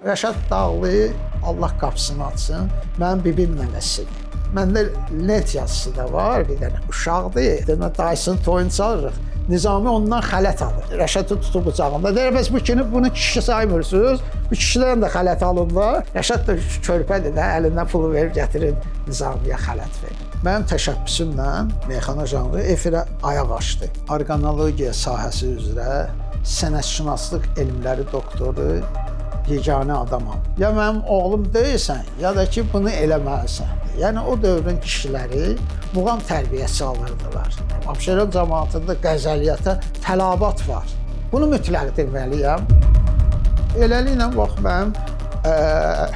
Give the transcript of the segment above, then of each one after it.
Rəşad Dağlı, Allah qapısını açsın, mənim bibim nəvəsidir. Məndə net yazısı da var, bir dənə uşaqdır. Demə dayısının toyunu çalırıq. Nizami ondan xələt alır. Rəşadı tutub qucağında. Deyir, bəs bunu kişi saymırsınız. Bu kişilərdən də xələt alırlar. Rəşad da körpədir də, əlindən pulu verib gətirir, Nizamiyə xələt verir. Mənim təşəbbüsümlə meyxana janrı efirə ayaq açdı. Orqanologiya sahəsi üzrə sənətşünaslıq elmləri doktoru yeganə adamam. Ya mənim oğlum deyilsən, ya da ki, bunu eləməlisən. Yəni, o dövrün kişiləri muğam tərbiyəsi alırdılar. Abşeron cəmaatında qəzəliyyətə tələbat var. Bunu mütləq deməliyəm. Eləliklə, bax, mənim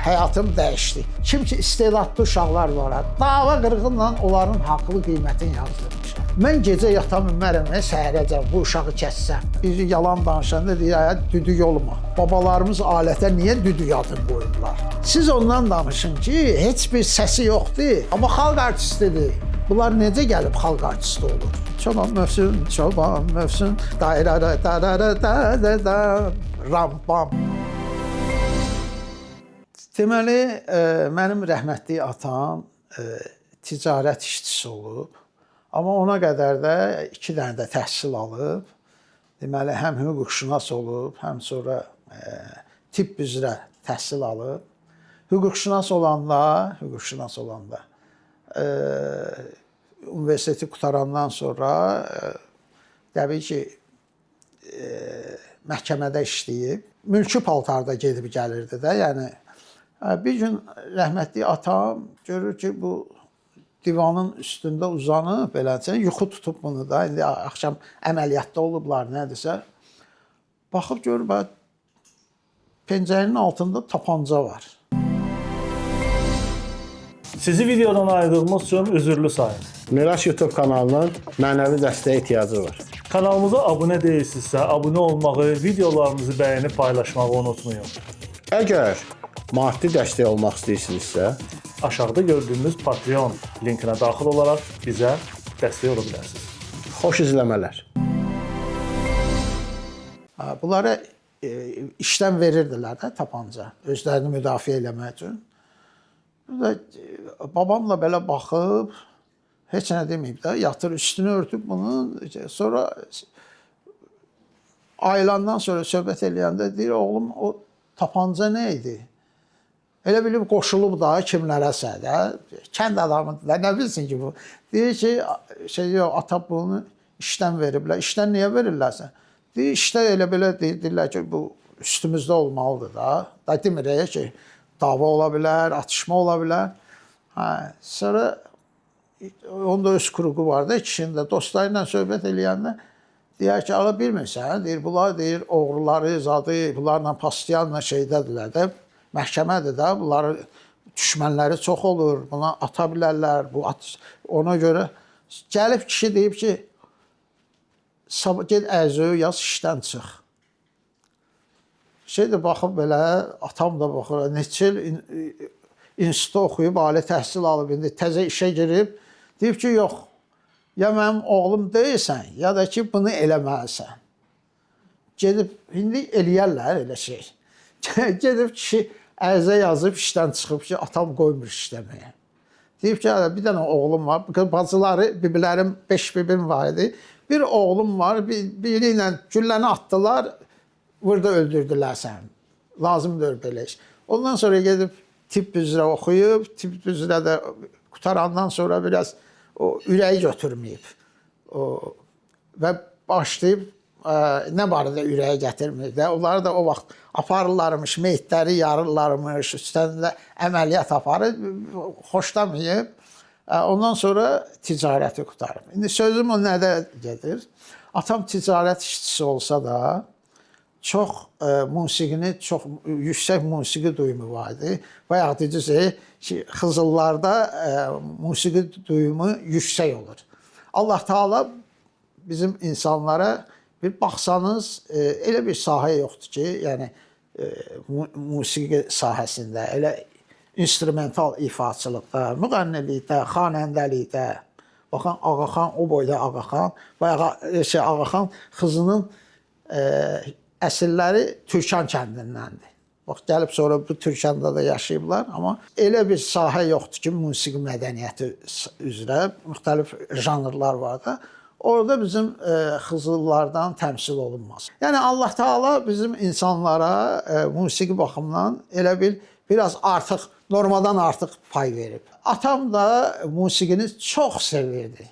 həyatım dəyişdi. Kim ki, istedadlı uşaqlar var, dava qırğınla onların haqlı qiymətini yazdırmışam. Mən gecə yata bilmərəm, səhərəcəm, bu uşağı kəssəm. Bir yalan danışanda deyir, düdük olma. Babalarımız alətə niyə düdük adını qoyurlar? Siz ondan danışın ki, heç bir səsi yoxdur, amma xalq artistidir. Bunlar necə gəlib xalq artisti olur? Çoban mövsün, da ram-bam. Deməli, mənim rəhmətli atam ticarət işçisi olub. Amma ona qədər də 2 dənə də təhsil alıb. Deməli, həm hüquqşünas olub, həm sonra tibb üzrə təhsil alıb. Hüquqşünas olanda universiteti qutarandan sonra təbii ki, məhkəmədə işləyib. Mülki paltarda gedib gəlirdi də, yəni bir gün rəhmətli atam görür ki, bu divanın üstündə uzanıb, beləcə, yuxu tutub bunu da, indi axşam əməliyyatda olublar, nədirsə. Baxıb görür, pencərənin altında tapanca var. Sizi videodan ayırdığımız üçün üzürlü sayın. Miraç YouTube kanalının mənəvi dəstəyə ehtiyacı var. Kanalımıza abunə deyilsinizsə, abunə olmağı, videolarımızı bəyənib paylaşmağı unutmayın. Əgər maddi dəstək olmaq istəyirsinizsə, aşağıda gördüyünüz Patreon linkinə daxil olaraq bizə dəstək ola bilərsiniz. Xoş izləmələr. Bunlara işdən verirdilər də tapanca, özlərini müdafiə eləmək üçün. Babamla belə baxıb, heç nə deməyib də, yatır üstünü örtüb bunu, sonra ayılandan sonra söhbət eləyəndə deyir, oğlum o tapanca nə idi? Elə bilib qoşulub da kimlərəsə də, kənd adamıdır da, nə bilsin ki bu. Deyir ki, ata bunu işdən veriblər. İşdən niyə verirlərsə? Deyir, işdə elə belə deyirlər ki, bu üstümüzdə olmalıdır da. Da demir ki, dava ola bilər, atışma ola bilər. Sonra onda öz kuruğu var da, kişinin də dostlarıyla söhbət eləyəndə deyər ki, ala bilmirsən, deyir, bunlar deyir, oğruları, zadı, bunlarla pastiyanla şeydədirlər də, məhkəmədir də, bunların düşmənləri çox olur, buna ata bilərlər, ona görə gəlib kişi deyib ki, ged ərzöyə yaz, işdən çıx. Şeydə baxıb belə, atam da baxır, neçə il institutda oxuyub, ali təhsil alıb, indi təzə işə girib, deyib ki, yox, ya mənim oğlum deyilsən, ya da ki, bunu eləməlisən. Gedib, indi eləyərlər elə şey. Gedib kişi ərizə yazıb, işdən çıxıb ki, atam qoymur işləməyə. Deyib ki, bir dənə oğlum var, bacıları, biblərim, 5 bibim var idi. Bir oğlum var, biri ilə gülləni atdılar, burada öldürdülər səni. Lazımdır belə iş. Ondan sonra gedib tibb üzrə oxuyub, tibb üzrə də qutarandan sonra biraz ürəyi götürməyib. Və başlayıb, nə barədə ürəyə gətirmir də. Onları da o vaxt aparırlarmış, meyitləri yarırlarmış, üstəndə əməliyyat aparır, xoşlamayıb. Ondan sonra ticarəti qutarıb. İndi sözüm o nədə gedir? Atam ticarət işçisi olsa da, çox musiqini, çox yüksək musiqi duyumu vardı. Bayaq dediniz ki, Xızıllarda musiqi duyumu yüksək olur. Allah Teala bizim insanlara bir baxsanız, elə bir sahə yoxdur ki, yəni musiqi sahəsində, elə instrumental ifaçılıqda, müğənnilikdə, xanəndəlikdə, baxın, Ağaxan, o boyda Ağaxan, Ağaxan Xızının əsilləri Türkan kəndindəndir. Bax gəlib sonra bu Türkiyəndə də yaşayıblar, amma elə bir sahə yoxdur ki, musiqi mədəniyyəti üzrə müxtəlif janrlar var da. Orada bizim Xızıllardan təmsil olunmaz. Yəni Allah Taala bizim insanlara musiqi baxımından elə biraz artıq normadan artıq pay verib. Atam da musiqini çox sevirdi.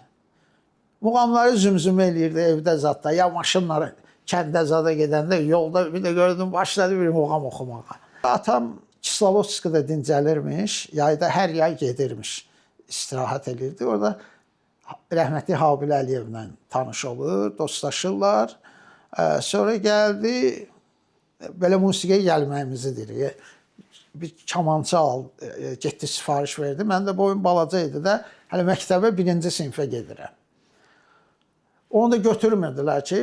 Muğamları zümzümə eləyirdi evdə zətdə, ya maşınları kəndə zada gedəndə yolda bir də gördüm başladı bir muğam oxumağa. Atam Kislovodskda dincəlirmiş, yayda hər yay gedirmiş, istirahət edirdi. Orada rəhmətli Habil Əliyevlə tanış olur, dostlaşırlar. Sonra gəldi, belə musiqiyə gəlməyimizi deyir. Bir kamança al, getdi sifariş verdi. Mən də boyum balaca idi də, hələ məktəbə 1-ci sinifə gedirəm. Onu da götürmədilər ki,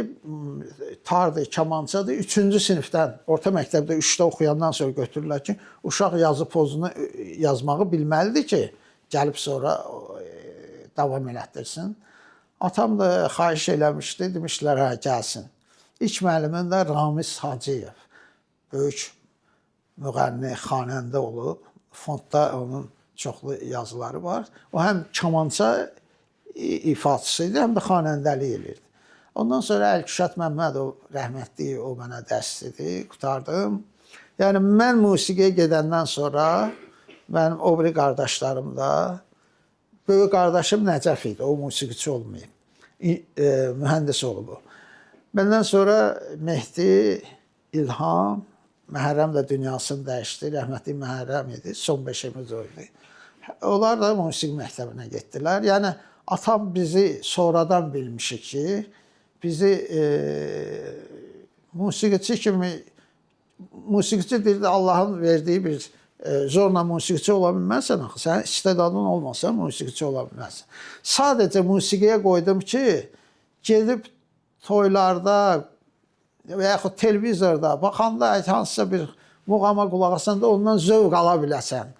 tardır, kamançadır. 3-cü sinifdən, orta məktəbdə 3-də oxuyandan sonra götürürlər ki, uşaq yazı pozunu yazmağı bilməlidir ki, gəlib sonra davam elətdirsin. Atam da xahiş eləmişdi, demişlər, hə, gəlsin. İlk müəllimin də Ramiz Hacıyev, böyük müğənni, xanəndə olub. Fondda onun çoxlu yazıları var. O həm kamança ifaçısı idi, həm də xanəndəlik elirdi. Ondan sonra Əlküşat Məmmədov rəhmətli, o mənə dərs dedi, qutardım. Yəni mən musiqiyə gedəndən sonra mənim o biri qardaşlarım da, böyük qardaşım Nəcəf idi, o musiqiçi olmayıb, mühəndis olub o. Məndən sonra Mehdi, İlham, Məhərrəm də dünyasını dəyişdi, rəhmətli Məhərrəm idi, son 5-imiz o idi. Onlar da musiqi məktəbinə getdilər. Yəni atam bizi sonradan bilmişik ki, bizi musiqiçi kimi, musiqiçi deyildi, Allahın verdiyi bir zorla musiqiçi ola bilməzsən axı. Sənin istedadın olmasa musiqiçi ola bilməzsən. Sadəcə musiqiyə qoydum ki, gedib toylarda və yaxud televizorda baxanda hansısa bir muğama qulaq asanda ondan zövq ala biləsən.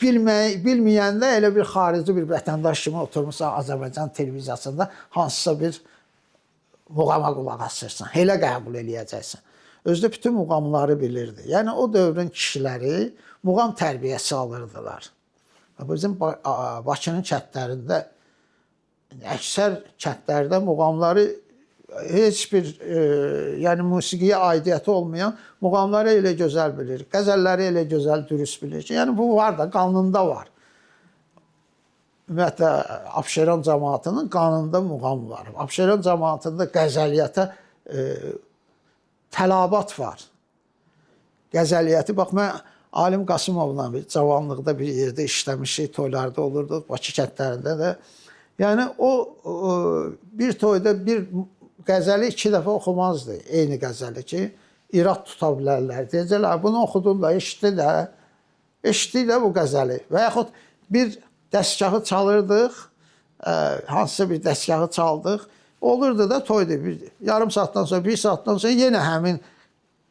Bilməyəndə elə bir xarici bir vətəndaş kimi oturmuşsan Azərbaycan televiziyasında hansısa bir muğama qulaq asırsan, elə qəbul eləyəcəksən. Özdə bütün muğamları bilirdi. Yəni o dövrün kişiləri muğam tərbiyəsi alırdılar. Bizim Bakının kəndlərində, əksər kəndlərdə muğamları heç bir yəni musiqiyə aidiyyəti olmayan muğamları elə gözəl bilir, qəzəlləri elə gözəl, dürüst bilir ki, yəni bu var da, qanında var. Ümumiyyətlə, Abşeron cəmaatının qanında muğam var. Abşeron cəmaatında qəzəliyyətə tələbat var. Qəzəliyyəti, bax, mən Alim Qasımovla cavanlıqda bir yerdə işləmişik, toylarda olurdu, Bakı kəndlərində də. Yəni, o bir toyda bir qəzəli 2 dəfə oxumazdı, eyni qəzəli ki, irad tuta bilərlər. Deyəcəklər, bunu oxudun da, eşitdik də bu qəzəli. Və yaxud bir dəstgahı çalırdıq, hansısa bir dəstgahı çaldıq, olurdu da toydu. Yarım saatdan sonra, 1 saatdan sonra yenə həmin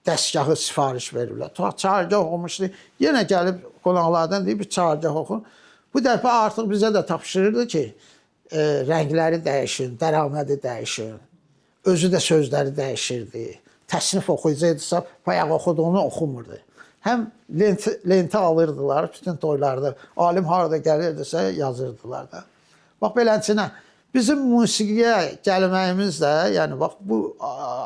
dəstgahı sifariş verirlər. Çağırgah oxumuşdu, yenə gəlib qonaqlardan deyib, bir çağırgah oxun. Bu dəfə artıq bizə də tapşırırdı ki, rəngləri dəyişin, dəramədi dəyişin. Özü də sözləri dəyişirdi. Təsnif oxuyacaqdısa, bayaq oxuduğunu oxumurdu. Həm lenti alırdılar bütün toylarda. Alim harada gəlirdisə yazırdılar da. Bax, belənçinə, bizim musiqiyə gəlməyimiz də, yəni bax, bu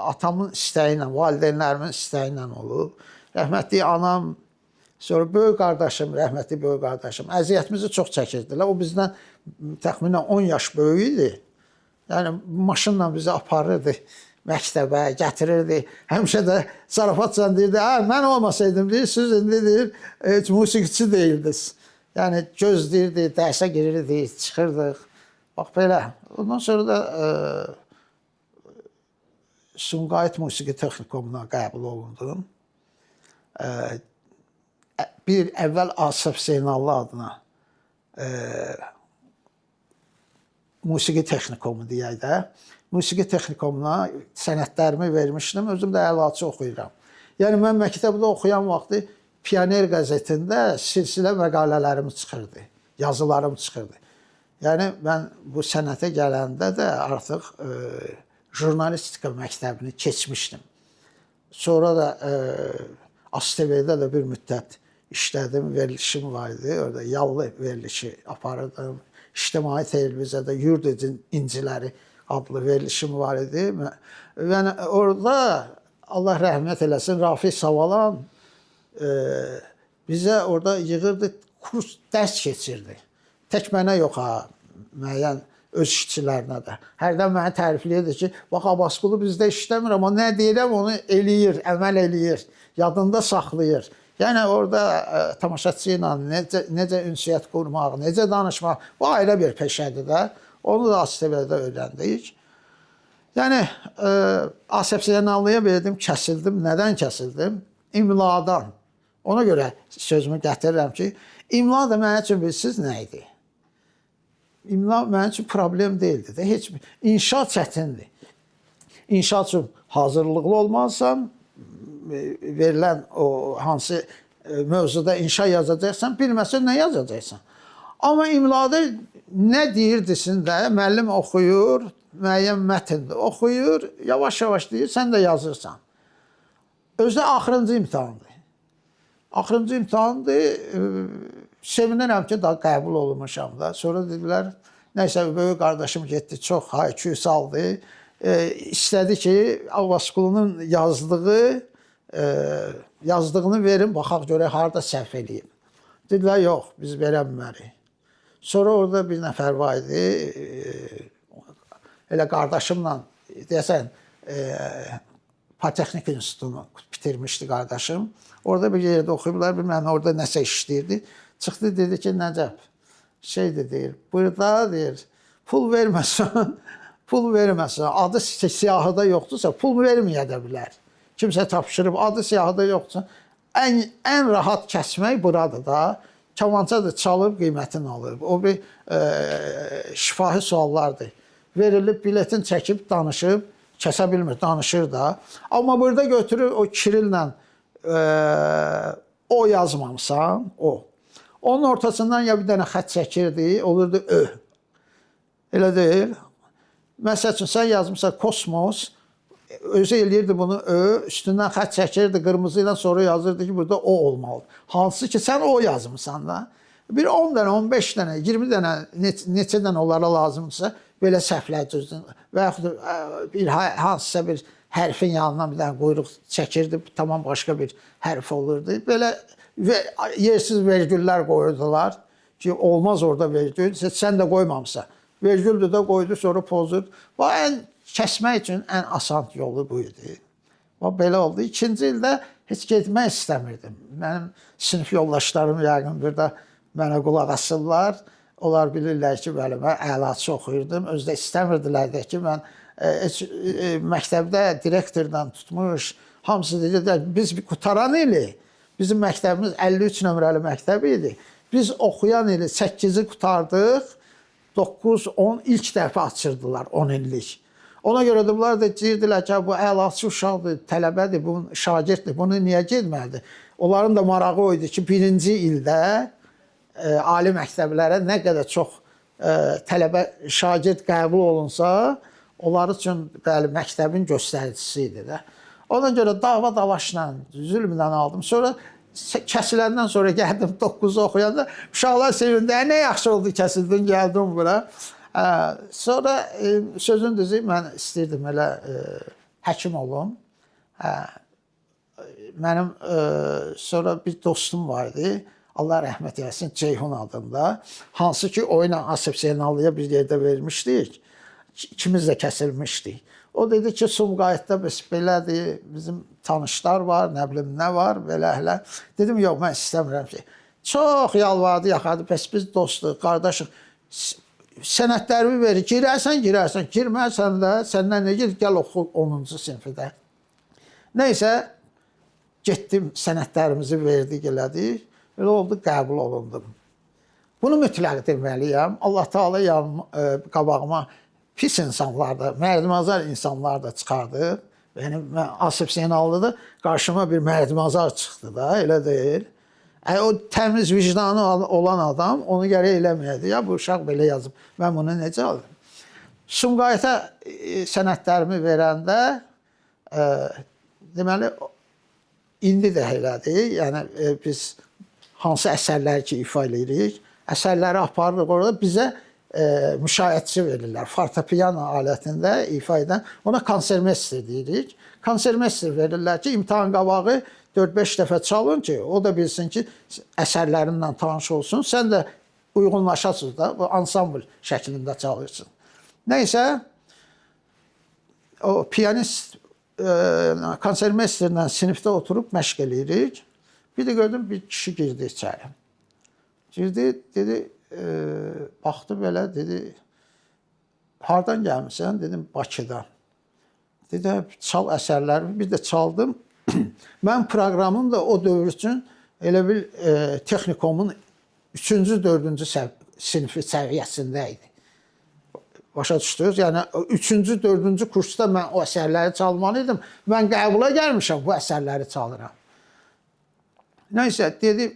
atamın istəyi ilə, valideynlərimin istəyi ilə olub. Rəhmətli anam, sonra böyük qardaşım, rəhmətli böyük qardaşım, əziyyətimizi çox çəkirdilər. O bizdən təxminən 10 yaş böyük idi. Yəni, maşınla bizi aparırdı məktəbə, gətirirdi. Həmişə də zarafatla deyirdi, mən olmasaydım, siz indi deyir, heç musiqiçi deyildiniz. Yəni, gözləyirdi, dərsə girirdi, çıxırdıq. Bax, belə. Ondan sonra da Sumqayıt Musiqi Texnikumuna qəbul olundum. Bir əvvəl Asif Zeynallı adına Musiqi Texnikumu deyək də. Musiqi Texnikumuna sənədlərimi vermişdim, özüm də əlaçı oxuyuram. Yəni, mən məktəbdə oxuyan vaxtı Pioner qəzetində silsilə məqalələrimi çıxırdı, yazılarım çıxırdı. Yəni, mən bu sənətə gələndə də artıq jurnalistika məktəbini keçmişdim. Sonra da ASTV-də də bir müddət işlədim, verilişim var idi. Orada yallı verilişi aparırdım. İctimai televiziyada Yurd İnciləri adlı verilişim var idi. Və orada Allah rəhmət eləsin Rafiq Savalan bizə orada yığırdı, kurs dərs keçirdi. Tək mənə yox ha, müəyyən öz işçilərinə də. Hərdən məni tərifləyirdi ki, bax Abbasqulu bizdə işləmir, amma nə deyirəm onu eləyir, əməl eləyir, yadında saxlayır. Yəni orada tamaşaçı ilə necə ünsiyyət qurmaq, necə danışmaq, bu ayrı bir peşədir də. Onu da ASTV-də öyrəndik. Yəni asepsiyanallıya verdim, kəsildim. Nədən kəsildim? İmladan. Ona görə sözümü gətirirəm ki, imla da mənim üçün bilirsiniz nə idi? İmla mənim üçün problem deyildi də. Heç inşaat çətindir. İnşaat üçün hazırlıqlı olmalısan, verilən o hansı mövzuda inşa yazacaqsan, bilməsən nə yazacaqsan. Amma imlada nə deyirdisin də, müəllim oxuyur, müəyyən mətndə oxuyur, yavaş-yavaş deyir, sən də yazırsan. Özdə axırıncı imtahandır. Axırıncı imtahandır, sevinirəm ki, daha qəbul olunmuşam da. Sonra dedilər, nəysə, böyük qardaşım getdi, çox hay-küy saldı. İstədi ki, Abbasqulunun yazdığını verin, baxaq görək, harada səhv edeyim. Dedilər, yox, biz verə bilmərik. Sonra orada bir nəfər var idi, elə qardaşımla, deyəsən, Politexnik İnstitutunu bitirmişdi qardaşım. Orada bir yerdə oxuyublar, bilməm, orada nəsə işləyirdi. Çıxdı, dedi ki, Nəcəb, deyir, burada, deyir, pul verməsən, adı siyahıda yoxdursa, pul verməyə də bilər. Kimsə tapşırıb, adı siyahıda yoxdursa, ən rahat kəsmək buradır da. Kamança da çalıb, qiymətini alır. O bir şifahi suallardır. Verilib, biletin çəkib, danışıb, kəsə bilmir, danışır da. Amma burada götürür, o kirillə o yazmamısan, o. Onun ortasından ya bir dənə xət çəkirdi, olurdu ö. Elə deyil. Məsəl üçün, sən yazmışsan kosmos, özü eləyirdi bunu ö, üstündən xət çəkirdi, qırmızı ilə sonra yazırdı ki, burada o olmalıdır. Hansı ki, sən o yazmışsan da. Bir 10 dənə, 15 dənə, 20 dənə, neçə dənə onlara lazımdırsa, belə səhvlər düzdür. Və yaxud hansısa bir hərfin yanına bir dənə quyruq çəkirdi, tamam başqa bir hərf olurdu. Belə yersiz vergüllər qoyurdular ki, olmaz orada vergül, sən də qoymamısan. Vergüldür də qoydu, sonra pozur. Bu kəsmək üçün ən asan yolu bu idi. Belə oldu. İkinci ildə heç getmək istəmirdim. Mənim sinif yoldaşlarım yəqin burada mənə qulaq asırlar. Onlar bilirlər ki, bəli, mən əlaçı oxuyurdum. Özdə istəmirdilər də ki, mən məktəbdə direktordan tutmuş, hamısı dedilər, biz qutaran ili, bizim məktəbimiz 53 nömrəli məktəb idi. Biz oxuyan ili 8-i qutardıq, 9-10 ilk dəfə açırdılar 10 illik. Ona görə də bunlar da deyirdilər ki, bu əlaçı uşaqdır, tələbədir, bu şagirddir, bunu niyə getməlidir? Onların da marağı o idi ki, birinci ildə ali məktəblərə nə qədər çox tələbə, şagird qəbul olunsa, onlar üçün bəli, məktəbin göstəricisi idi də. Ona görə dava dalaşla, zülmlə aldım. Sonra kəsiləndən sonra gəldim 9-u oxuyanda, uşaqlar sevindi, nə yaxşı oldu kəsildin, gəldim bura. Sonra sözün düzü, mən istəyirdim elə həkim olum. Mənim sonra bir dostum vardı, Allah rəhmət eləsin, Ceyhun adında. Hansı ki, o ilə asepsiyanallıya bir yerdə vermişdik. İkimiz də kəsilmişdik. O dedi ki, Sumqayıtda belədir, bizim tanışlar var, nə bilim nə var, belə. Dedim, yox, mən istəmirəm ki. Çox yalvardı, yaxadı, bəs biz dostuq, qardaşıq. Sənədlərimi verir, girərsən, girmərsən də, səndən nə gir, gəl oxu 10-cu sinfidə. Neysə, getdim, sənədlərimizi verdik, elədik. Elə oldu, qəbul olundum. Bunu mütləq deməliyəm. Allah Teala qabağıma pis insanlar da, mərdimazar insanlar da çıxardı. Yəni, asepsiyanallıda qarşıma bir mərdimazar çıxdı da, elə deyil. O təmiz vicdanı olan adam onu gərək eləməyədi. Ya, bu uşaq belə yazıb, mən bunu necə aldım? Sumqayıta sənədlərimi verəndə, deməli, indi də elədir. Yəni biz hansı əsərləri ki ifa edirik, əsərləri aparırıq orada bizə müşahiətçi verirlər. Fortepiano alətində ifa edən ona konsermestr deyirik. Konsermestr verirlər ki, imtahan qabağı 4-5 dəfə çalın ki, o da bilsin ki, əsərlərinlə tanış olsun. Sən də uyğunlaşasınız da, bu ansambl şəklində çalırsın. Nəysə, o piyanist konsermestrlə sinifdə oturub məşq eləyirik. Bir də gördüm, bir kişi girdi içəri. Girdi, dedi, baxdı belə, dedi, hardan gəlmişsən? Dedim, Bakıdan. Dedi, çal əsərlərimi, bir də çaldım. Mən proqramım da o dövr üçün elə bir texnikomun 3-cü, 4-cü sinifi səviyyəsində idi. Başa düşdünüz? Yəni 3-cü, 4-cü kursda mən o əsərləri çalmalıydım. Mən qəbula gəlmişəm, bu əsərləri çalıram. Nəysə, dedi,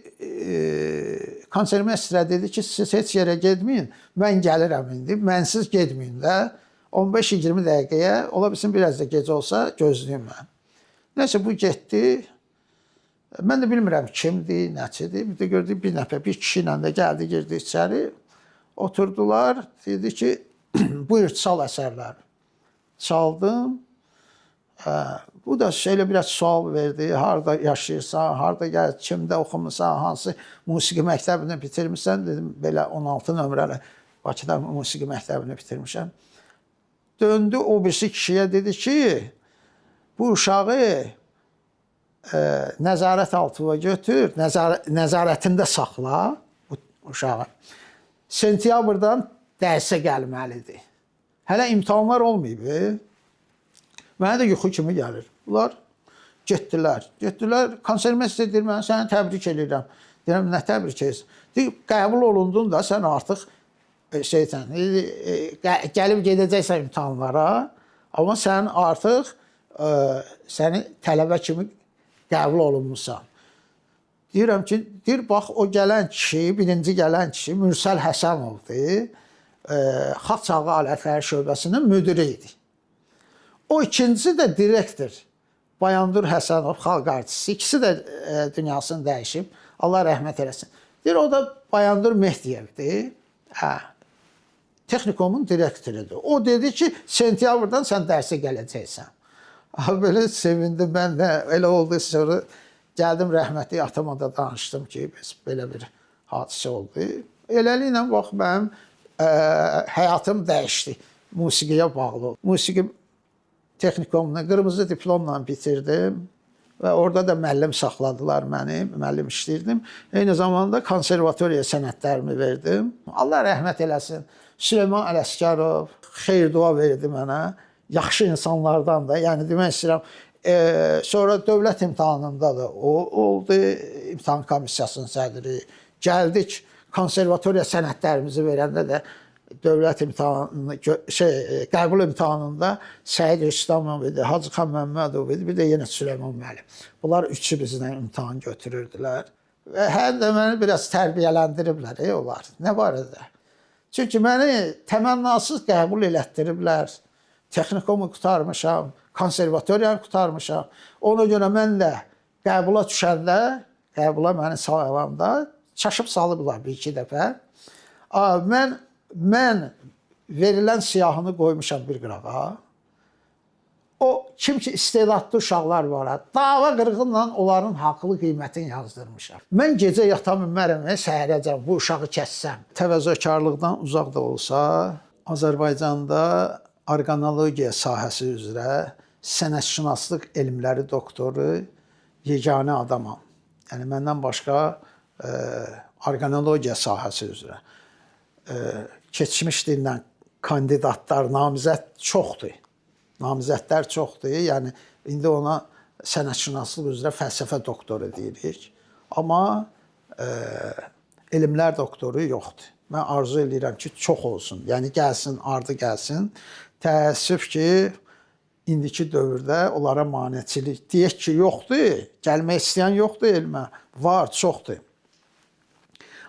konsermestrə dedi ki, siz heç yerə getməyin, mən gəlirəm indi, mənsiz getməyin də, 15-20 dəqiqəyə, ola bilsin biraz da gecə olsa, gözləyim mən. Nəysə, bu getdi, mən də bilmirəm kimdir, nəçidir, bir də gördük bir nəfər, bir kişi ilə də gəldi, girdi içəri, oturdular, dedi ki, buyur, çal əsərlər. Çaldım. Bu da şeylə biraz sual verdi. Harada yaşayırsan, harada gəl, kimdə oxumusan, hansı musiqi məktəbini bitirmişsən? Dedim, belə 16 nömrəli Bakıda musiqi məktəbini bitirmişəm. Döndü o birisi kişiyə dedi ki, bu uşağı nəzarət altına götür, nəzarətində saxla bu uşağı. Sentyabrdan dərsə gəlməlidir. Hələ imtahanlar olmayıb. Mənə də yuxu kimi gəlir. Bunlar getdilər. Konsermestr deyir, mən səni təbrik edirəm. Deyirəm, nə təbrik edirsən? Deyir, qəbul olundun da sən artıq gəlib gedəcəksən imtahanlara, amma sən artıq səni tələbə kimi qəbul olunmusan. Deyirəm ki, deyir, bax, o gələn kişi, birinci gələn kişi Mürsəl Həsənovdur. Xalq çalğı alətləri şöbəsinin müdiri idi. O ikincisi də direktor. Bayandur Həsənov, xalq artisti. İkisi də dünyasını dəyişib. Allah rəhmət eləsin. Deyir, o da Bayandur Mehdiyevdir. Texnikomun direktorudur. O dedi ki, sentyabrdan sən dərsə gələcəksən. Belə sevindim mən də. Elə oldu, sonra gəldim rəhmətli atama da danışdım ki, belə bir hadisə oldu. Eləliklə, bax, mənim həyatım dəyişdi. Musiqiyə bağlı. Musiqi texnikumunu qırmızı diplomla bitirdim və orada da müəllim saxladılar məni, müəllim işləyirdim. Eyni zamanda konservatoriya sənədlərimi verdim. Allah rəhmət eləsin. Süleyman Ələsgərov xeyir dua verdi mənə. Yaxşı insanlardan da, yəni demək istəyirəm, sonra dövlət imtahanında da o oldu, imtahan komissiyasının sədri. Gəldik, konservatoriya sənədlərimizi verəndə də dövlət imtahanı, qəbul imtahanında Səid Rüstəmov idi, Hacıxan Məmmədov idi, bir də yenə Süleyman müəllim. Bunlar üçü bizdən imtahan götürürdülər. Və həm də məni biraz tərbiyələndiriblər, onlar. Nə barədə? Çünki məni təmənnasız qəbul elətdiriblər. Texnikomu qutarmışam, konservatoriyanı qutarmışam. Ona görə mən də qəbula düşəndə, qəbula məni salanda çaşıb salıblar bir-iki dəfə. Mən verilən siyahını qoymuşam bir qırağa. O, kim ki istedadlı uşaqlar var, dava qırğınla onların haqlı qiymətini yazdırmışam. Mən gecə yata bilmərəm, səhərəcəm, bu uşağı kəssəm. Təvəzzökarlıqdan uzaq da olsa, Azərbaycanda orqanologiya sahəsi üzrə sənətşünaslıq elmləri doktoru yeganə adamam. Yəni, məndən başqa orqanologiya sahəsi üzrə keçmiş dillə kandidatlar, namizəd çoxdur. Namizədlər çoxdur. Yəni, indi ona sənətşünaslıq üzrə fəlsəfə doktoru deyirik. Amma elmlər doktoru yoxdur. Mən arzu edirəm ki, çox olsun. Yəni, gəlsin, ardı gəlsin. Təəssüf ki, indiki dövrdə onlara maneçilik. Deyək ki, yoxdur, gəlmək istəyən yoxdur elmə. Var, çoxdur.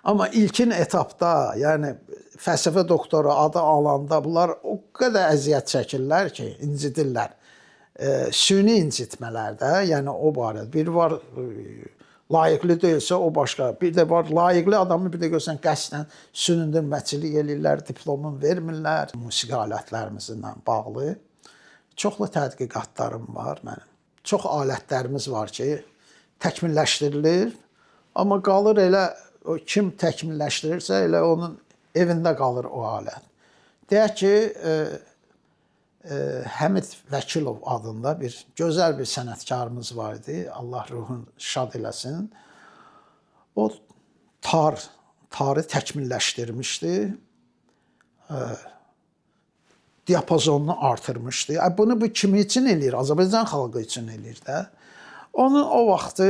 Amma ilkin etapda, yəni fəlsəfə doktoru adı alanda bunlar o qədər əziyyət çəkirlər ki, incidirlər. süni incitmələrdə, yəni o barədə. Bir var layiqli deyilsə o başqa. Bir də var layiqli adamı bir də görsən qəsdən süründürməçilik eləyirlər, diplomunu vermirlər. Musiqi alətlərimizlə bağlı çoxlu tədqiqatlarım var mənim. Çox alətlərimiz var ki, təkmilləşdirilir, amma qalır elə o kim təkmilləşdirirsə elə onun evində qalır o alət. Deyək ki, Həmid Vəkilov adında bir gözəl bir sənətkarımız var idi. Allah ruhunu şad eləsin. O tarı təkmilləşdirmişdi. Diapazonunu artırmışdı. Bunu bu kimi üçün eləyir? Azərbaycan xalqı üçün eləyir də. Onun o vaxtı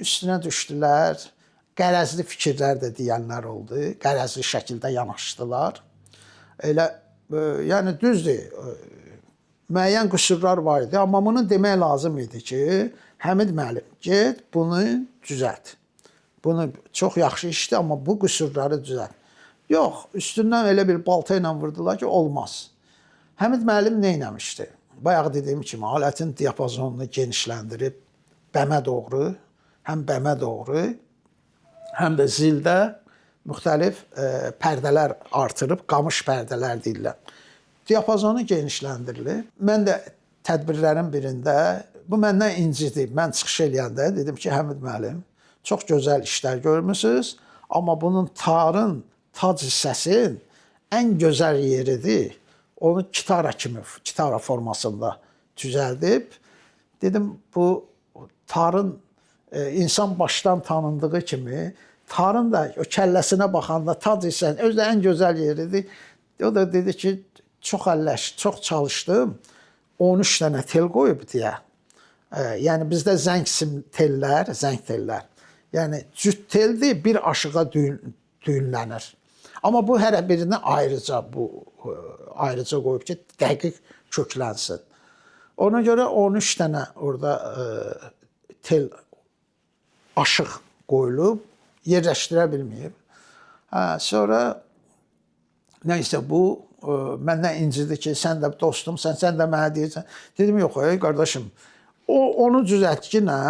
üstünə düşdülər. Qərəzli fikirlər də deyənlər oldu. Qərəzli şəkildə yanaşdılar. Elə yəni düzdür, müəyyən qüsurlar var idi, amma bunu demək lazım idi ki, Həmid müəllim, get bunu düzəlt. Bunu çox yaxşı işdir, amma bu qüsurları düzəlt. Yox, üstündən elə bir balta ilə vurdular ki, olmaz. Həmid müəllim nə etmişdi? Bayaq dediyim kimi, alətin diapazonunu genişləndirib bəmə doğru, həm bəmə doğru, həm də zildə müxtəlif pərdələr artırıb, qamış pərdələr deyirlər. Diapazonu genişləndirilir. Mən də tədbirlərin birində, bu məndən incidi. Mən çıxış eləyəndə dedim ki, Həmid müəllim, çox gözəl işlər görmüsünüz, amma bunun tarın, tac hissəsin ən gözəl yeridir. Onu kitara formasında düzəldib. Dedim, bu tarın insan başdan tanındığı kimi, tarın da o kəlləsinə baxanda tac hissənin özü də ən gözəl yeridir. O da dedi ki, çox çalışdım, 13 dənə tel qoyub deyə. Yəni bizdə zəng tellər, yəni cüt teldir, bir aşığa düyünlənir. Amma bu hər birini ayrıca qoyub ki, dəqiq köklənsin. Ona görə 13 dənə orada tel aşıq qoyulub, yerləşdirə bilməyib. Sonra nəysə bu məndən incidi ki, sən də dostum, sən də mənə deyirsən. Dedim, yox, qardaşım, onu düzəlt ki, nə?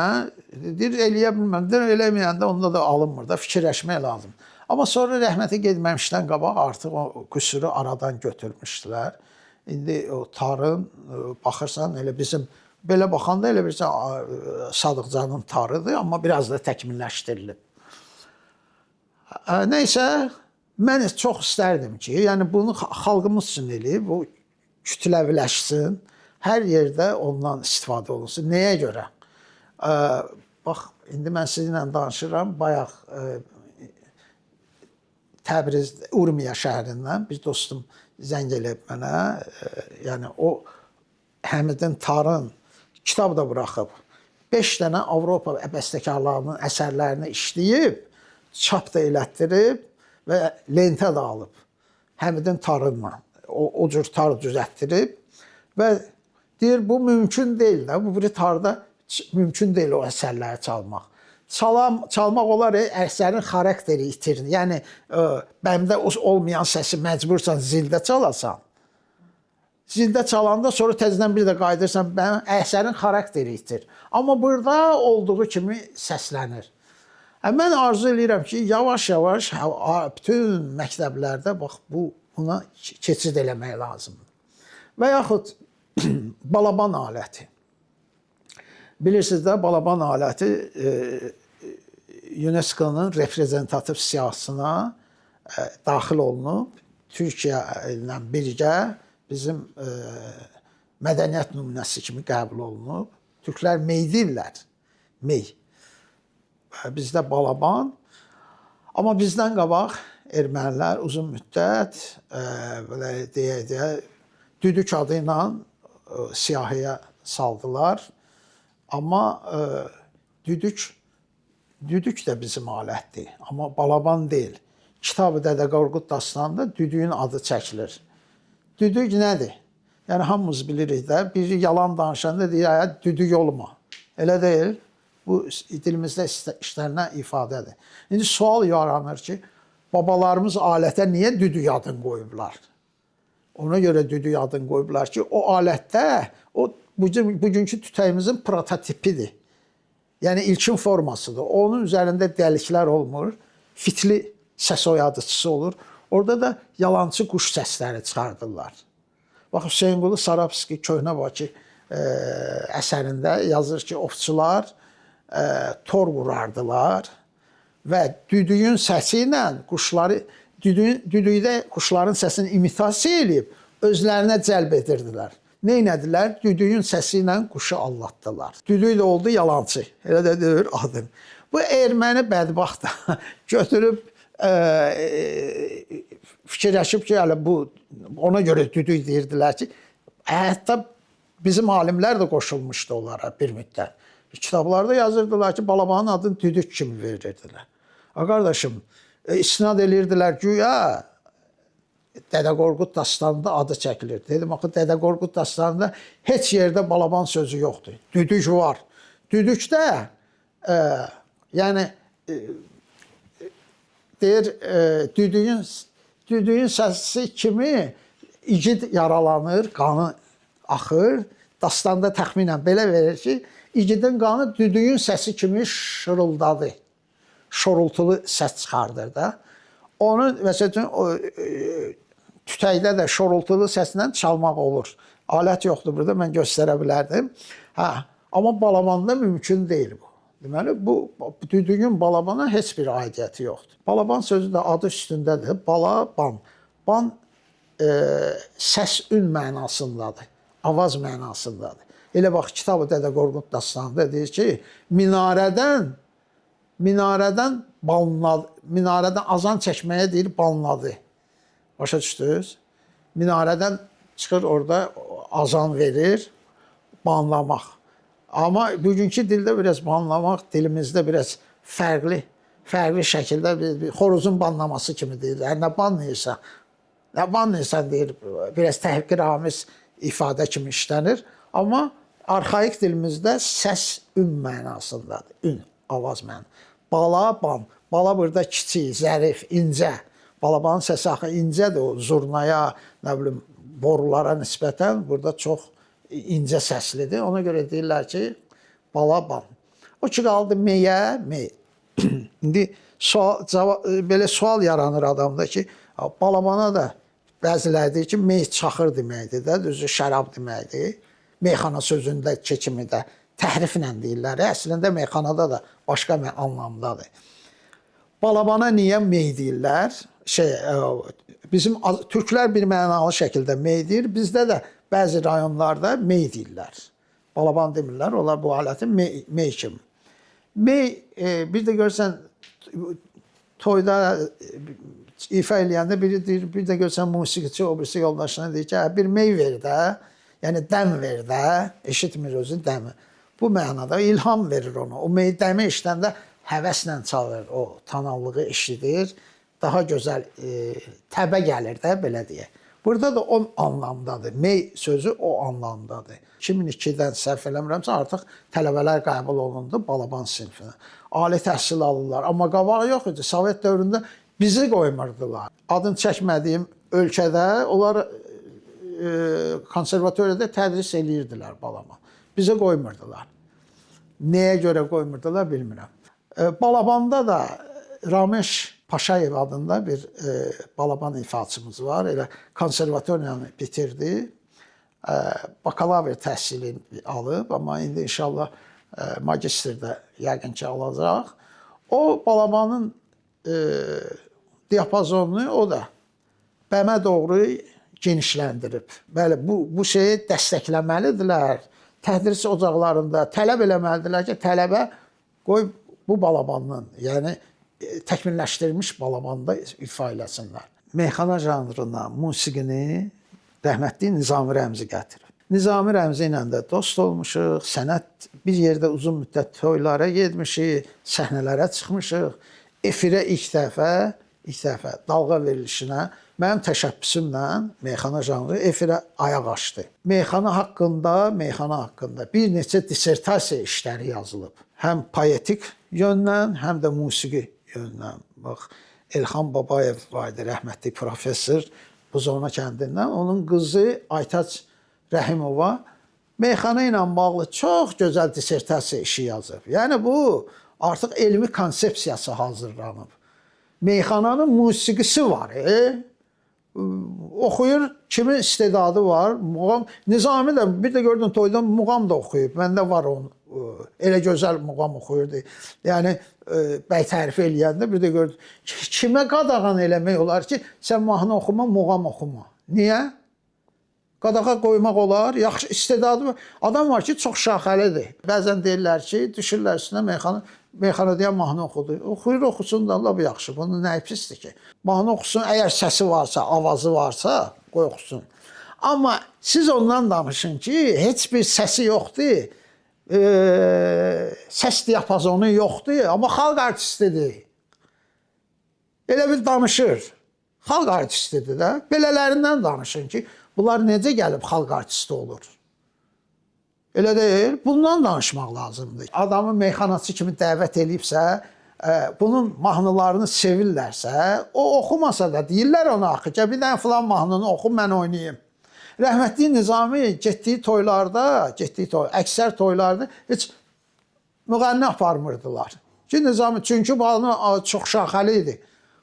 Deyir, eləyə bilməm. Deyir, eləməyəndə onda da alınmır da, fikirləşmək lazım. Amma sonra rəhməti getməmişdən qabaq artıq o qüsuru aradan götürmüşdülər. İndi o tarın, baxırsan, elə bizim, belə baxanda elə bir Sadıqcanın tarıdır, amma biraz da təkmilləşdirilib. Nəysə, mən çox istərdim ki, yəni bunu xalqımız üçün eləyib, o kütləviləşsin, hər yerdə ondan istifadə olunsun. Nəyə görə? Bax, indi mən sizinlə danışıram, bayaq Təbriz, Urmiya şəhərindən bir dostum zəng eləyib mənə, yəni o Həmidin tarın kitab da buraxıb, 5 dənə Avropa bəstəkarlarının əsərlərini işləyib, çap da elətdirib və lentə də alıb. Həmidin tarınla. O cür tar düzəltdirib və deyir, bu mümkün deyil də. Bu bir tarda mümkün deyil o əsərləri çalmaq. Çalmaq olar, əsərin xarakteri itirir. Yəni, bəmdə olmayan səsi məcbursan zildə çalasan. Zildə çalanda sonra təzədən bir də qayıdırsan, əsərin xarakteri itir. Amma burada olduğu kimi səslənir. Mən arzu edirəm ki, yavaş-yavaş bütün məktəblərdə bax buna keçid eləmək lazımdır. Və yaxud balaban aləti. Bilirsiniz də, balaban aləti UNESCO-nun reprezentativ siyahısına daxil olunub. Türkiyə ilə birgə bizim mədəniyyət nümunəsi kimi qəbul olunub. Türklər mey deyirlər. Mey. Bizdə balaban. Amma bizdən qabaq ermənilər uzun müddət deyə düdük adı ilə siyahıya saldılar. Amma düdük də bizim alətdir. Amma balaban deyil. Kitab-ı Dədə Qorqud dastanında düdüyün adı çəkilir. Düdük nədir? Yəni hamımız bilirik də, biri yalan danışanda deyir, düdük olma. Elə deyil. Bu dilimizdə işlənən ifadədir. İndi sual yaranır ki, babalarımız alətə niyə düdük adını qoyublar? Ona görə düdük adını qoyublar ki, o alətdə o bugünkü tütəyimizin prototipidir. Yəni ilkin formasıdır. Onun üzərində dəliklər olmur. Fitli səs oyadıcısı olur. Orada da yalançı quş səsləri çıxardırlar. Bax Hüseynqulu Sarabski Köhnə Bakı əsərində yazır ki, ovçular tor qurardılar və düdüyün səsi ilə quşları düdükdə quşların səsini imitasiya edib özlərinə cəlb edirdilər. Nə etdilər? Düdüyün səsi ilə quşu allatdılar. Düdük də oldu yalançı. Elə də deyir adım. Bu erməni bədbaxt götürüb fikirləşib ki, hələ bu ona görə düdük deyirdilər ki, hətta bizim alimlər də qoşulmuşdu onlara bir müddət. Kitablarda yazırdılar ki, balabanın adını düdük kimi verirdilər. Qardaşım, istinad edirdilər güya Dədə Qorqud dastanında adı çəkilir. Dedim, axı Dədə Qorqud dastanında heç yerdə balaban sözü yoxdur. Düdük var. Düdükdə yəni deyir düdüyün səsi kimi igid yaralanır, qanı axır. Dastanda təxminən belə verir ki, igidin qanı düdüyün səsi kimi şırıldadı. Şorultulu səs çıxardır da. Onu məsələn tütəkdə də şorultulu səslə çalmaq olur. Alət yoxdur burada, mən göstərə bilərdim. Amma balabanda mümkün deyil bu. Deməli, bu düdüyün balabana heç bir aidiyyəti yoxdur. Balaban sözü də adı üstündədir. Balaban. Ban səs ün mənasındadır. Avaz mənasındadır. Elə bax, kitabı Dədə Qorqud dastanında deyir ki, minarədən azan çəkməyə deyir banladı. Başa düşdünüz? Minarədən çıxır orada azan verir, banlamaq. Amma bugünkü dildə biraz banlamaq, dilimizdə biraz fərqli şəkildə bir xoruzun banlaması kimi deyirlər. Nə banlayırsan deyir, biraz təhqiramiz ifadə kimi işlənir. Amma arxaik dilimizdə səs ün mənasındadır. Ün, avaz mənasındadır. Balaban. Bala burada kiçik, zərif, incə. Balabanın səsi axı incədir. O zurnaya, nə bilim, borulara nisbətən burada çox incə səslidir. Ona görə deyirlər ki, balaban. O ki qaldı meyə, mey. İndi belə sual yaranır adamda ki, balabana da bəziləri deyir ki, mey çaxır deməkdir də, düzü şərab deməkdir. Meyxana sözündə keçimi də təhriflə deyirlər. Əslində meyxanada da başqa anlamdadır. Balabana niyə mey deyirlər? Bizim türklər bir mənalı şəkildə mey deyir. Bizdə də bəzi rayonlarda mey deyirlər. Balaban demirlər. Onlar bu aləti mey kimi. Mey, bir də görsən, toyda ifa eləyəndə biri deyir, bir də görsən musiqiçi o birisi yoldaşına deyir ki, bir mey ver də, yəni dəm ver də, eşitmir özü dəmi. Bu mənada ilham verir ona. O mey dəmi eşidəndə həvəslə çalır, o tanallığı eşidir, daha gözəl təbə gəlir də, belə deyək. Burada da o anlamdadır. Mey sözü o anlamdadır. 2002-dən səhv eləmirəmsə, artıq tələbələr qəbul olundu Balaban sinfinə. Ali təhsil alırlar. Amma qabaq yox idi. Sovet dövründə bizi qoymurdular. Adını çəkmədiyim ölkədə onlar konservatoriyada tədris eləyirdilər Balaban. Bizə qoymurdular. Nəyə görə qoymurdular, bilmirəm. Balabanda da Ramesh Paşayev adında bir balaban ifaçımız var. Elə konservatoriyanı bitirdi. Bakalavr təhsilini alıb, amma indi inşallah magistrdə yəqin ki alacaq. O balabanın diapazonunu o da bəmə doğru genişləndirib. Bəli, bu şeyi dəstəkləməlidirlər. Tədris ocaqlarında tələb eləməlidirlər ki, tələbə qoy bu balabanın, yəni təkmilləşdirilmiş balabanda ifa eləsinlər. Meyxana janrına musiqini rəhmətli Nizami Rəmzi gətirib. Nizami Rəmzi ilə də dost olmuşuq, sənət bir yerdə uzun müddət toylara getmişik, səhnələrə çıxmışıq. Efirə ilk dəfə dalğa verilişinə mənim təşəbbüsümlə meyxana janrı efirə ayaq açdı. Meyxana haqqında bir neçə dissertasiya işləri yazılıb. Həm poetik yöndən, həm də musiqi yöndən. Bax, Elxan Babayev var idi, rəhmətli professor. Buzovna kəndindən. Onun qızı Aytaç Rəhimova meyxana ilə bağlı çox gözəl dissertasiya işi yazıb. Yəni bu artıq elmi konsepsiyası hazırlanıb. Meyxananın musiqisi var. Oxuyur, kimin istedadı var. Muğam Nizami də bir də gördün toyda muğam da oxuyub. Məndə var onun. Elə gözəl muğam oxuyurdu. Yəni bəy tərif eləyəndə bir də gördün kimə qadağan eləmək olar ki, sən mahnı oxuma, muğam oxuma. Niyə? Qadağa qoymaq olar. Yaxşı istedadı var. Adam var ki, çox şaxəlidir. Bəzən deyirlər ki, düşürlər üstünə meyxanada mahnı oxudu. Oxuyur, oxusun da Allah yaxşı. Bunun nəyi pisdir ki? Mahnı oxusun, əgər səsi varsa, avazı varsa, qoy oxusun. Amma siz ondan danışın ki, heç bir səsi yoxdur. Səs diapazonu yoxdur, amma xalq artistidir. Elə bir danışır. Xalq artistidir də. Belələrindən danışın ki, bunlar necə gəlib xalq artisti olur? Elə deyil. Bundan danışmaq lazımdır. Adamı meyxanaçı kimi dəvət eləyibsə, bunun mahnılarını sevirlərsə, o oxumasa da deyirlər ona axı ki, bir dənə filan mahnını oxu, mən oynayayım. Rəhmətli Nizami getdiyi toylarda, əksər toylarda heç müğənni aparmırdılar. Ki Nizami çünki bu mahnı çox şaxəli idi.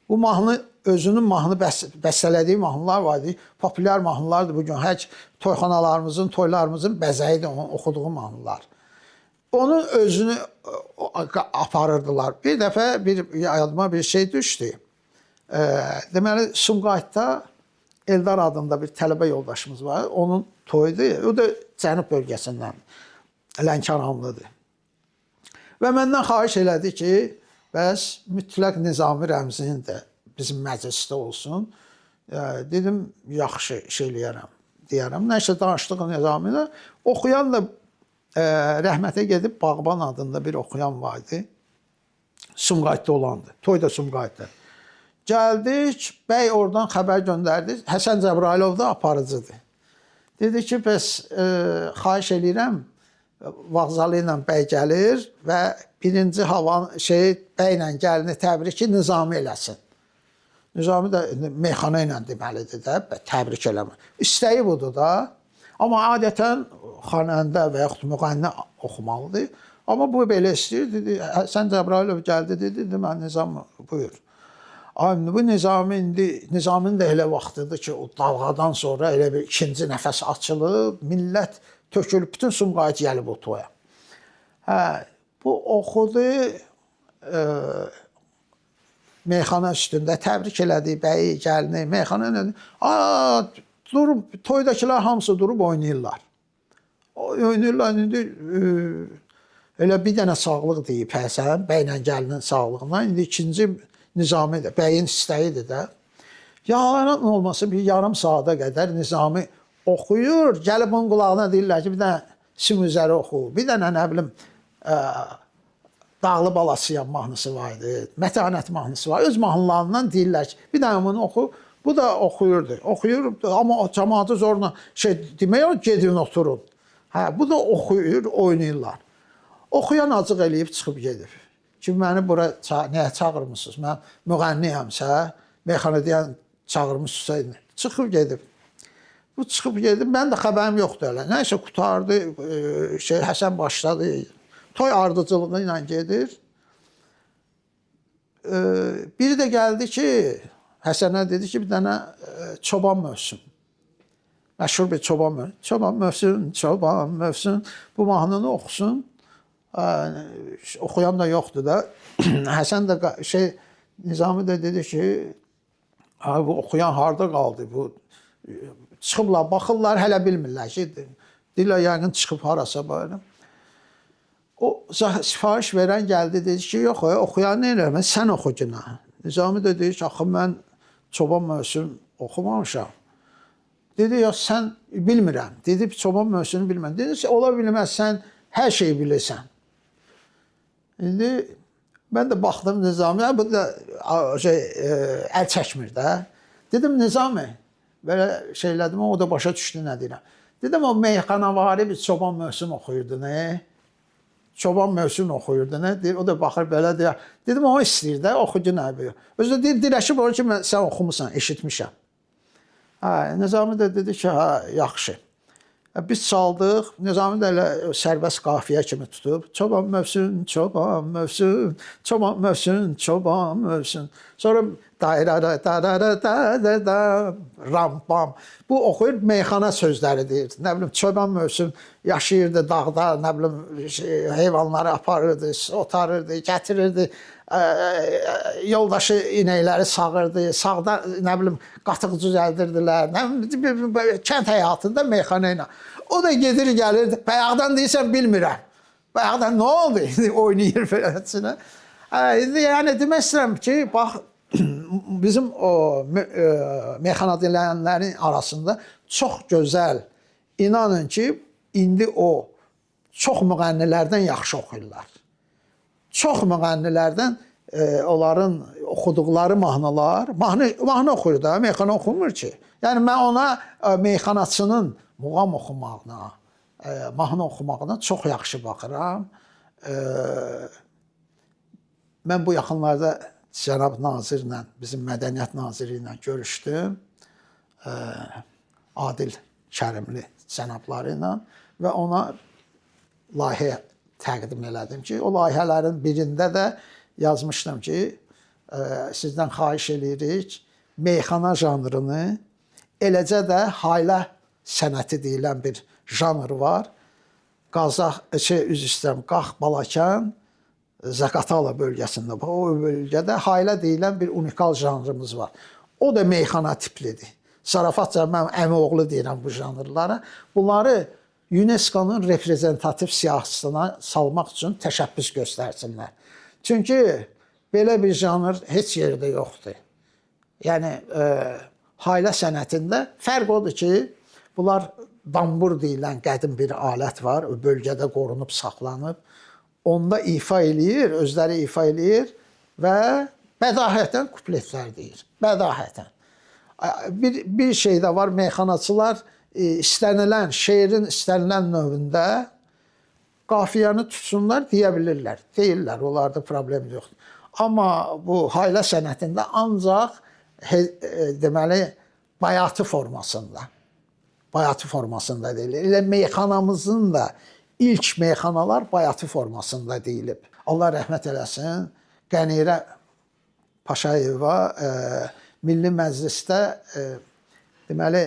Bu mahnı özünün mahnı bəstələdiyi mahnılar var idi. Populyar mahnılardır bugün. Heç toyxanalarımızın, toylarımızın bəzəyidir onun oxuduğu mahnılar. Onun özünü aparırdılar. Bir dəfə yadıma bir şey düşdü. Deməli Sumqayıtda Eldar adında bir tələbə yoldaşımız var. Onun toyudur. O da Cənub bölgəsindən. Lənkəranlıdır. Və məndən xahiş elədi ki, bəs mütləq Nizami rəmzinin də bizim məclisdə olsun. Dedim, yaxşı şey eləyərəm, deyərəm. Nəsə danışdıq Nizami ilə. Oxuyan da rəhmətə gedib Bağban adında bir oxuyan vardı. Sumqayıtda olandı. Toy da Sumqayıtda. Gəldik, bəy oradan xəbər göndərdi. Həsən Cəbrayılov da aparıcıdır. Dedi ki, bəs xahiş eləyirəm, vağzalı ilə bəy gəlir və birinci bəylə gəlini təbriki Nizami eləsin. Nizami də meyxana ilə deməlidir də, təbrik eləmir. İstəyi budur da. Amma adətən xanəndə və yaxud müğənni oxumalıdır. Amma bu belə istəyir. Dedi, Həsən Cəbrayılov gəldi, dedi, mən Nizami, buyur. Bu Nizaminin də elə vaxtıdır ki, o dalğadan sonra elə bir ikinci nəfəs açılıb, millət tökülüb, bütün Sumqayıt gəlib o toya. Bu oxudu, meyxana üstündə təbrik elədi, bəyi, gəlini, meyxana elədi. Durub, toydakılar hamısı durub oynayırlar. Oynayırlar, indi elə bir dənə sağlıq deyib Həsən, bəylə gəlinin sağlığına, indi ikinci Nizami də, bəyin istəyidir də. Yalan olması bir yarım saata qədər Nizami oxuyur, gəlib onun qulağına deyirlər ki, bir dənə sim üzəri oxu, bir dənə nə bilim, Dağlı Balasıyam mahnısı var idi, Mətanət mahnısı var, öz mahnılarından deyirlər ki, bir dənə bunu oxu, bu da oxuyurdu. Oxuyur, amma o cəmaatı zorla demək o, gedin oturun. Bu da oxuyur, oynayırlar. Oxuyan acıq eləyib çıxıb gedib. Ki, məni bura nəyə çağırmışsınız? Mən müğənniyəmsə, meyxanədən çağırmışsınızsa, çıxıb gedib. Bu çıxıb gedib, mən də xəbərim yoxdur hələ. Nəysə, qutardı, Həsən başladı, toy ardıcılığı ilə gedir. Biri də gəldi ki, Həsənə dedi ki, bir dənə çoban mövsüm. Məşhur bir çoban mövsüm. Çoban mövsüm, bu mahnını oxusun. Oxuyan da yoxdur da. Həsən də Nizami də dedi ki, bu oxuyan harda qaldı? Çıxıblar, baxırlar, hələ bilmirlər ki, deyirlər, yəqin çıxıb harasa böyle. O sifariş verən gəldi, dedi ki, yox, oxuyan nə eləmə, sən oxu günə. Nizami də dedi ki, axı mən çoban mövsüm oxumamışam. Dedi, yox, sən bilmirəm. Dedi, çoban mövsümünü bilməm. Dedi ki, ola bilməz, sən hər şeyi bilirsən. İndi mən də baxdım Nizami, bu da əl çəkmir də. Dedim, Nizami, belə şeylədim, o da başa düşdü nə deyirəm. Dedim, o meyxanavari bir çoban mövsüm oxuyurdu, nə? Çoban mövsüm oxuyurdu, nə? O da baxır belə deyir. Dedim, o istəyir də, oxucu nə? Özü də dirəşib olur ki, sən oxumusan, eşitmişəm. Hə, Nizami də dedi ki, hə, yaxşı. Biz çaldıq, Nizami də elə sərbəst qafiyə kimi tutub. Çoban mövsün, çoban mövsün, çoban mövsün, çoban mövsün. Sonra da ram bam. Bu oxuyur meyxana sözləri deyir. Nə bilim çoban mövsüm yaşayırdı dağda, nə bilim heyvanları aparırdı, otarırdı, gətirirdi. Yoldaşı inəkləri sağırdı, sağda nə bilim qatıq düzəldirdilər. Nə bilim kənd həyatında meyxana ilə. O da gedir gəlirdi. Bayaqdan deyirsən bilmirəm. Bayaqdan nə oldu? Oynayır fələsinə. Yəni demək istəyirəm ki, bax bizim o meyxana dinləyənlərin arasında çox gözəl, inanın ki, indi o çox müğənnilərdən yaxşı oxuyurlar. Çox müğənnilərdən onların oxuduqları mahnılar, mahnı oxuyur da, meyxana oxumur ki. Yəni mən ona meyxanaçının muğam oxumağına, mahnı oxumağına çox yaxşı baxıram. Mən bu yaxınlarda cənab nazirlə, bizim mədəniyyət naziri ilə görüşdüm. Adil Kərimli cənabları ilə və ona layihə təqdim elədim ki, o layihələrin birində də yazmışdım ki, sizdən xahiş edirik, meyxana janrını, eləcə də haylə sənəti deyilən bir janr var. Qazax, üzr istəyirəm, Qax, Balakən, Zaqatala bölgəsində, o bölgədə haylə deyilən bir unikal janrımız var. O da meyxana tiplidir. Zarafatca mən əmioğlu deyirəm bu janrlara. Bunları UNESCO-nun reprezentativ siyahısına salmaq üçün təşəbbüs göstərsinlər. Çünki belə bir janr heç yerdə yoxdur. Yəni, haylə sənətində fərq odur ki, bunlar dambur deyilən qədim bir alət var, o bölgədə qorunub, saxlanıb. Onda ifa eləyir, özləri ifa eləyir və bədahətən kupletlər deyir. Bədahətən. Bir şey də var, meyxanaçılar istənilən, şeirin istənilən növündə qafiyəni tutsunlar, deyə bilirlər. Deyirlər, onlarda problem yoxdur. Amma bu haylə sənətində ancaq deməli, bayatı formasında. Bayatı formasında deyilir. Elə meyxanamızın da İlk meyxanalar bayatı formasında deyilib. Allah rəhmət eləsin. Qənirə Paşayeva Milli Məclisdə deməli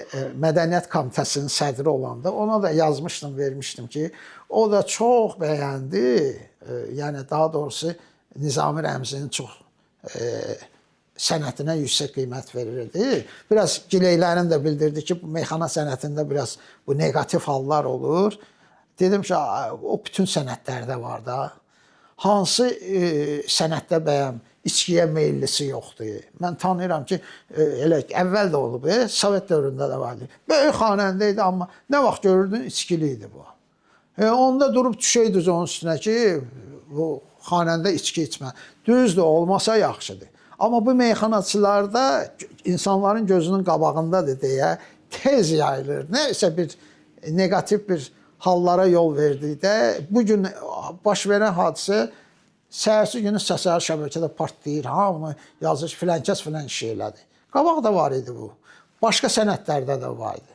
Mədəniyyət Komitəsinin sədri olanda ona da yazmışdım, vermişdim ki, o da çox bəyəndi. Yəni daha doğrusu Nizami Rəmzinin çox sənətinə yüksək qiymət verirdi. Biraz gileylərini də bildirdi ki, bu meyxana sənətində biraz bu negativ hallar olur. Dedim ki, o bütün sənətlərdə var da. Hansı sənətdə bəyəm içkiyə meyillisi yoxdur. Mən tanıyıram ki, elə əvvəl də olub, Sovet dövründə də vardı. Böyük xanəndə idi, amma nə vaxt görürdün, içkili idi bu. Onda durub düşəydiniz onun üstünə ki, bu xanəndə içki içmə. Düzdür, olmasa yaxşıdır. Amma bu meyxanaçılarda insanların gözünün qabağındadır deyə tez yayılır. Nəsə bir negativ bir hallara yol verdikdə, bugün baş verən hadisə səhərsi günü səhər şəbəkədə partlayır, hamını yazır ki, filankəs filan iş elədi. Qabaqda var idi bu. Başqa sənətlərdə də var idi.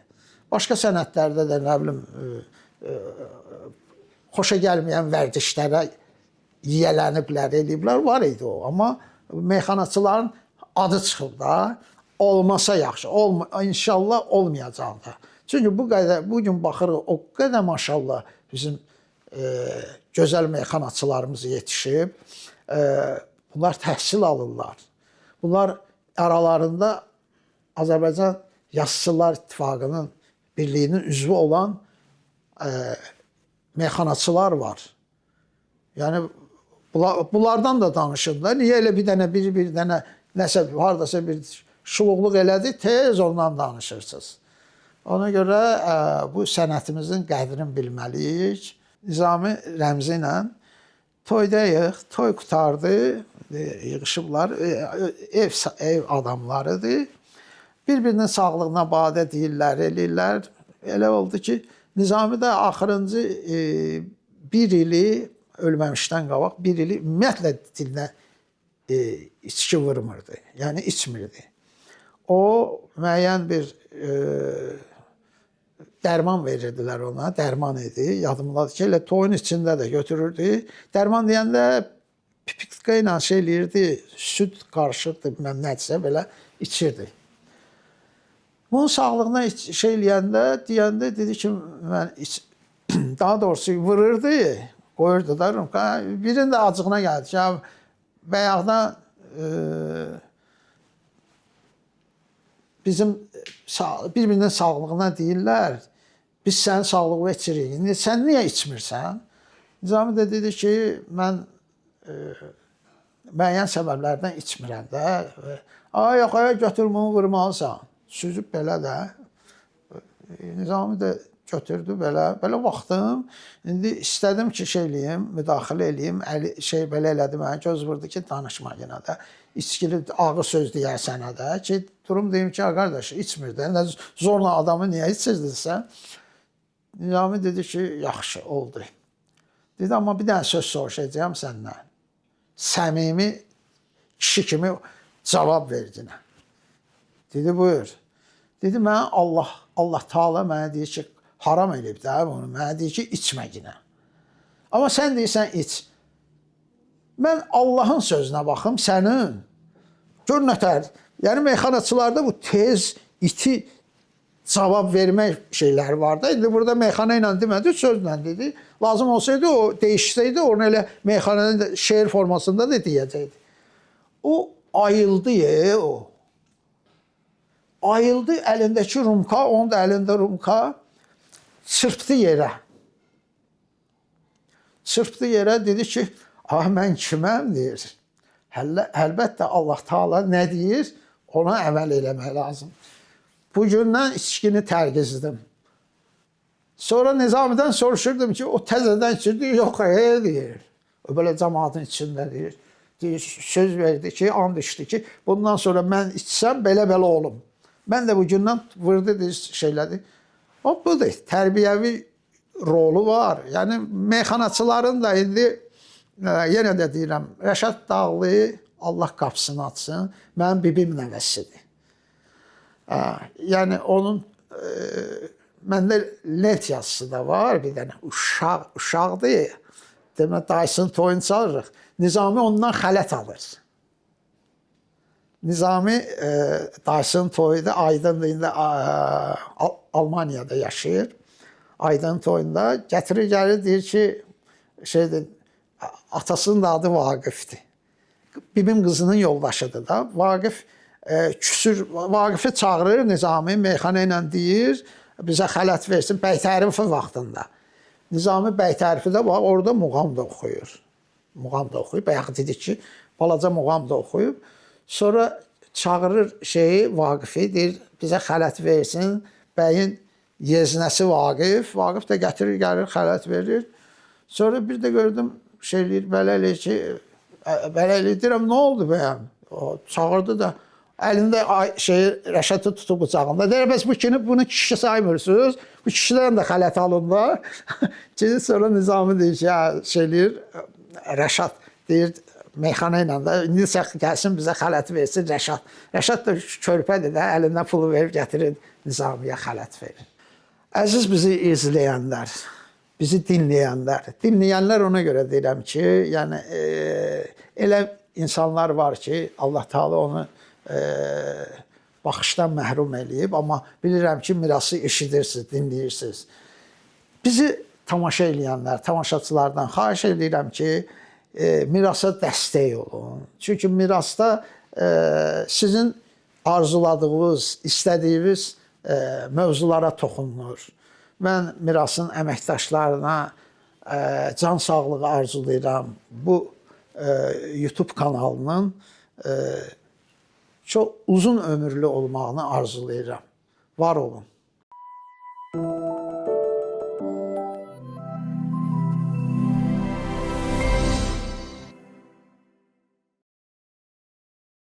Başqa sənətlərdə də, nə bilim, xoşa gəlməyən vərdişlərə yiyələniblər, eləyiblər, var idi o. Amma meyxanaçıların adı çıxıb da, olmasa yaxşı, inşallah olmayacaq da. Çünki bugün baxırıq, o qədər maşallah bizim gözəl meyxanaçılarımız yetişib. Bunlar təhsil alırlar. Bunlar aralarında Azərbaycan Yazıçılar İttifaqının birliyinin üzvü olan meyxanaçılar var. Yəni, bunlardan da danışırlar. Niyə elə bir dənə nəsə, haradasa bir şuluqluq elədi, tez ondan danışırsınız. Ona görə bu sənətimizin qədrini bilməliyik. Nizami Rəmzi ilə toydayıq, toy qutardı, yığışıblar, ev adamlarıdır. Bir-birinin sağlığına badə deyirlər, eləyirlər. Elə oldu ki, Nizami də axırıncı bir ili, ölməmişdən qabaq, bir ili ümumiyyətlə dilinə içki vurmurdu, yəni içmirdi. o müəyyən bir dərman verirdilər ona. Dərman idi. Yadımdadır ki, elə toyun içində də götürürdü. Dərman deyəndə pipitka ilə şey eləyirdi, süd qarışırdı, bilməm nədirsə belə içirdi. Bunun sağlığına şey eləyəndə, deyəndə dedi ki, mən daha doğrusu vururdu, qoyurdu da rumka. Birinin də acığına gəldi ki, bayaqdan bizim bir-birinin sağlığına deyirlər, biz sənin sağlığına içirik. Sən niyə içmirsən? Nizami də dedi ki, mən müəyyən səbəblərdən içmirəm də. Yox, götür bunu vurmalısan. Süzüb belə də. Nizami də götürdü belə. Belə baxdım. İndi istədim ki, şey eləyim, müdaxilə eləyim. Şey belə elədi mənə, göz vurdu ki, danışma yenə də. İçkili ağır söz deyər sənə də ki, durum deyim ki, qardaş, içmir də. Zorla adamı niyə içirdinsə? Nizami dedi ki, yaxşı, oldu. Dedi, amma bir dənə söz soruşacağım səndən. Səmimi kişi kimi cavab verdinə. Dedi, buyur. Dedi, mənə Allah Taala mənə deyir ki, haram eləyib də bunu. Mənə deyir ki, içməginə. Amma sən deyirsən, iç. Mən Allahın sözünə baxım, sənin. Gör nətər. Yəni, meyxanaçılarda bu tez, iti cavab vermək şeyləri var da. İndi burada meyxana ilə demədi, sözlə dedi. Lazım olsaydı, o değişsəydi, onu elə meyxananın şeir formasında da deyəcəkdi. O ayıldı, o. Ayıldı, əlindəki rumka, onun da əlində rumka, çırpdı yerə. Çırpdı yerə, dedi ki, mən kiməm, deyir. Əlbəttə, Allah Taala nə deyir, ona əməl eləmək lazım. Bugündən içkini tərgizdim. Sonra Nizamidən soruşurdum ki, o təzədən içirdi, yox, deyir. O belə cəmaatın içində deyir. Söz verdi ki, and içdi ki, bundan sonra mən içsəm, belə-belə olum. Mən də bugündən vurdu, şeylədi. O, budur, tərbiyəvi rolu var. Yəni, meyxanaçıların da indi, yenə də deyirəm, Rəşad Dağlı, Allah qapısını açsın, mənim bibim nəvəsidir. Yəni, onun məndə lent yazısı da var, bir dənə uşaqdır. Demə, dayısının toyunu çalırıq. Nizami ondan xələt alır. Nizami dayısının toyunda, Aydın'da indi Almaniyada yaşayır. Aydın toyunda gətirir, gəlir, deyir ki, atasının da adı Vaqifdir. Bibim qızının yoldaşıdır da. Vaqif küsür, Vaqifi çağırır Nizami, meyxana ilə deyir, bizə xələt versin, Bəytərifi vaxtında. Nizami Bəytərifidə var, orada muğam da oxuyur. Muğam da oxuyub, bayaq dedik ki, balaca muğam da oxuyub. Sonra çağırır Vaqifi, deyir, bizə xələt versin, bəyin yeznəsi Vaqif. Vaqif də gətirir, gəlir, xələt verir. Sonra bir də gördüm, belə eləyir ki, belə eləyir, deyirəm, nə oldu bəyəm? Çağırdı da, əlində Rəşadı tutub bıçağında. Deyir, bəs bunu kişi saymırsınız, bu kişidən də xələt alınlar. Sonra Nizami deyir ki, Rəşad deyir, meyxana ilə də, indi gəlsin bizə xələt versin Rəşad. Rəşad da körpədir də, əlindən pulu verib gətirir, Nizamiyə xələt verir. Əziz bizi izləyənlər, bizi dinləyənlər ona görə deyirəm ki, yəni elə insanlar var ki, Allah Taala onu baxışdan məhrum eləyib, amma bilirəm ki, mirası eşidirsiniz, dinləyirsiniz. Bizi tamaşa eləyənlər, tamaşaçılardan xahiş edirəm ki, mirasa dəstək olun. Çünki mirasda sizin arzuladığınız, istədiyiniz mövzulara toxunulur. Mən mirasın əməkdaşlarına can sağlığı arzulayıram. Bu YouTube kanalının çox uzun ömürlü olmağını arzulayıram. Var olun.